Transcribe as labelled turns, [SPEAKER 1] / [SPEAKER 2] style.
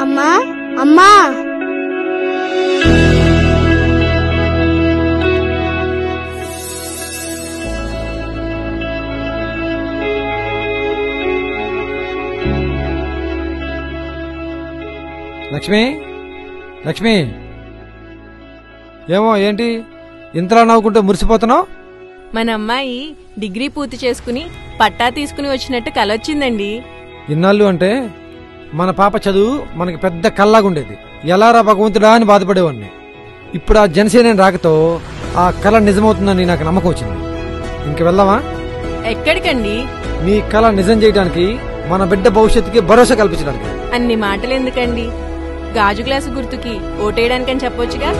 [SPEAKER 1] అమ్మా అమ్మా
[SPEAKER 2] లక్ష్మి లక్ష్మి ఏమో ఏంటి ఇంతలా నవ్వుకుంటూ మురిసిపోతున్నావు?
[SPEAKER 3] మన అమ్మాయి డిగ్రీ పూర్తి చేసుకుని పట్టా తీసుకుని వచ్చినట్టు కలొచ్చిందండి.
[SPEAKER 2] ఇన్నాళ్ళు అంటే మన పాప చదువు మనకి పెద్ద కల్లాగుండేది. ఎలారా భగవంతుడా అని బాధపడేవాడిని. ఇప్పుడు ఆ జనసేన రాకతో ఆ కళ నిజమవుతుందని నాకు నమ్మకం వచ్చింది. ఇంక వెళ్దామా?
[SPEAKER 3] ఎక్కడికండి?
[SPEAKER 2] నీ కళ నిజం చేయడానికి, మన బిడ్డ భవిష్యత్తుకి భరోసా కల్పించడానికి.
[SPEAKER 3] అన్ని మాటలు ఎందుకండి? గాజు గ్లాసు గుర్తుకి ఓటేయడానికని చెప్పొచ్చుగా.